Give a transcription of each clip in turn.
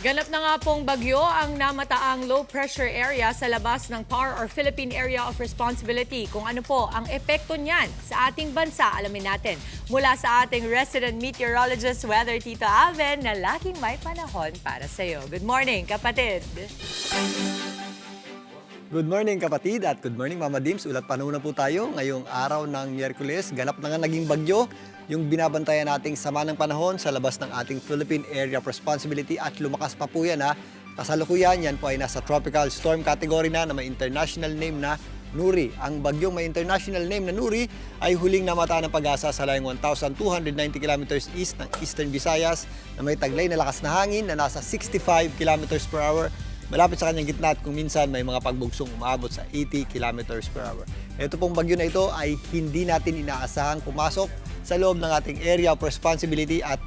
Ganap na nga pong bagyo ang namataang low pressure area sa labas ng PAR or Philippine Area of Responsibility. Kung ano po ang epekto niyan sa ating bansa, alamin natin mula sa ating resident meteorologist, Weather Tito Alvin, na laging may panahon para sa iyo. Good morning, kapatid! Good morning kapatid at good morning Mama Dims. Ulat panahon na po tayo ngayong araw ng Miyerkules. Ganap na nga naging bagyo yung binabantayan nating sama ng panahon sa labas ng ating Philippine Area of Responsibility at lumakas pa po yan ha. Kasalukuyan yan po ay nasa tropical storm category na may international name na Nuri. Ang bagyong may international name na Nuri ay huling namata ng pag-asa sa layong 1,290 kilometers east ng Eastern Visayas na may taglay na lakas na hangin na nasa 65 kilometers per hour. Malapit sa kanyang gitna at kung minsan may mga pagbugsong umaabot sa 80 kilometers per hour. Ito pong bagyo na ito ay hindi natin inaasahang pumasok sa loob ng ating area of responsibility at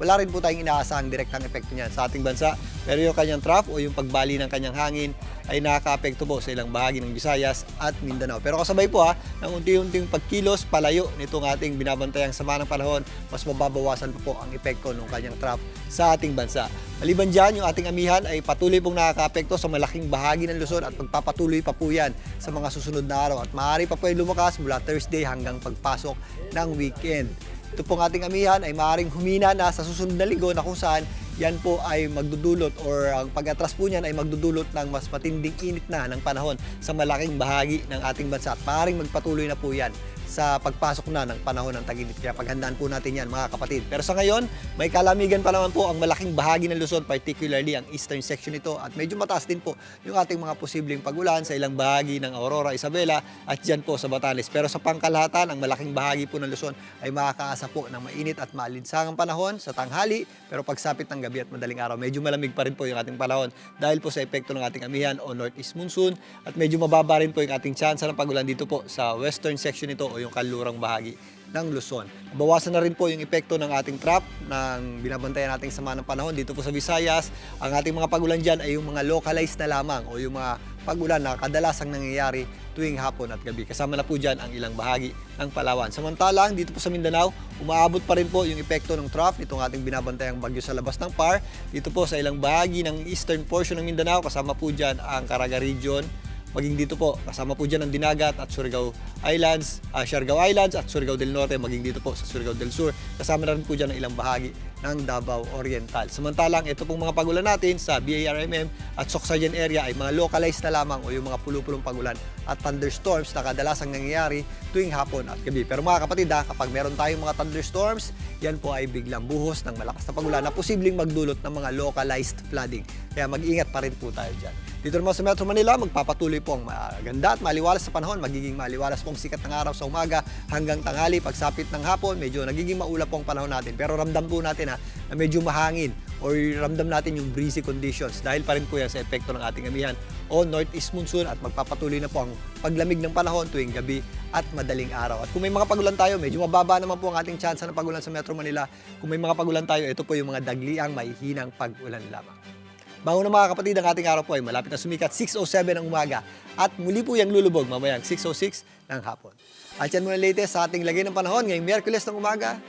wala rin po tayong inaasahang direktang epekto niyan sa ating bansa. Pero yung kanyang trough o yung pagbali ng kanyang hangin ay nakaka-apekto po sa ilang bahagi ng Visayas at Mindanao. Pero kasabay po ng unti-unting pagkilos palayo nitong ating binabantayang sama ng panahon, mas mababawasan po ang epekto ng kanyang trough sa ating bansa. Maliban dyan, yung ating amihan ay patuloy pong nakaka-apekto sa malaking bahagi ng Luzon at magpapatuloy pa po yan sa mga susunod na araw. At maaari pa po ay lumakas mula Thursday hanggang pagpasok ng weekend. Ito pong ating amihan ay maaaring humina na sa susunod na linggo na kung saan yan po ay magdudulot or ang pag-atras po niyan ay magdudulot ng mas matinding init na ng panahon sa malaking bahagi ng ating bansa at maaaring magpatuloy na po yan sa pagpasok na ng panahon ng tag-init. Kaya paghandaan po natin yan mga kapatid. Pero sa ngayon, may kalamigan pa naman po ang malaking bahagi ng Luzon, particularly ang eastern section nito at medyo mataas din po yung ating mga posibleng pagulan sa ilang bahagi ng Aurora, Isabela at dyan po sa Batanes. Pero sa pangkalahatan, ang malaking bahagi po ng Luzon ay makakaasa po ng mainit at maalinsangang panahon sa tanghali, pero pagsapit ng gabi at madaling araw, medyo malamig pa rin po yung ating panahon dahil po sa epekto ng ating amihan o northeast monsoon at medyo mababa rin po yung ating tsansa ng pagulan dito po sa western section nito o yung kalurang bahagi ng Luzon. Bawasan na rin po yung epekto ng ating trap ng binabantayan nating sama ng panahon dito po sa Visayas. Ang ating mga pagulan dyan ay yung mga localized na lamang o yung mga pagulan na kadalasang nangyayari tuwing hapon at gabi. Kasama na po dyan ang ilang bahagi ng Palawan. Samantalang dito po sa Mindanao, umaabot pa rin po yung epekto ng trough nitong ating binabantayang bagyo sa labas ng PAR. Dito po sa ilang bahagi ng eastern portion ng Mindanao, kasama po dyan ang Caraga region. Maging dito po, kasama po dyan ang Dinagat at Surigao Islands, Siargao Islands at Surigao del Norte, maging dito po sa Surigao del Sur. Kasama na rin po dyan ang ilang bahagi ng Davao Oriental. Samantalang ito pong mga pagulan natin sa BARMM at Socsagen area ay mga localized na lamang o yung mga pulupulong pagulan at thunderstorms na kadalasang nangyayari tuwing hapon at gabi. Pero mga kapatid, kapag meron tayong mga thunderstorms, yan po ay biglang buhos ng malakas na pagulan na posibleng magdulot ng mga localized flooding. Kaya mag-ingat pa rin po tayo dyan. Dito naman sa Metro Manila, magpapatuloy po ang maganda at maliwalas sa panahon. Magiging maliwalas po ang sikat ng araw sa umaga hanggang tanghali. Pagsapit ng hapon, medyo nagiging maulap po ang panahon natin. Pero ramdam po natin na medyo mahangin or ramdam natin yung breezy conditions dahil pa rin po yan sa epekto ng ating amihan o northeast monsoon at magpapatuloy na po ang paglamig ng panahon tuwing gabi at madaling araw. At kung may mga pagulan tayo, medyo mababa naman po ang ating tsansa ng pagulan sa Metro Manila. Kung may mga pagulan tayo, ito po yung mga dagliang may hinang pagulan lamang. Bago na mga kapatid, ang ating araw po ay malapit na sumikat 6:07 ng umaga at muli po yung lulubog mamayang 6:06 ng hapon. At yan muna latest sa ating lagay ng panahon ngayong Miyerkules ng umaga.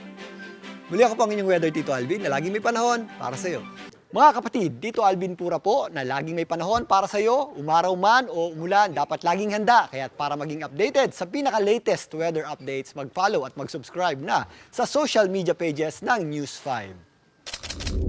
Muli ako po ang inyong Weather Tito Alvin na laging may panahon para sa iyo. Mga kapatid, Tito Alvin Pura po na laging may panahon para sa iyo, umaraw man o umulan, dapat laging handa. Kaya para maging updated sa pinaka-latest weather updates, mag-follow at mag-subscribe na sa social media pages ng News 5.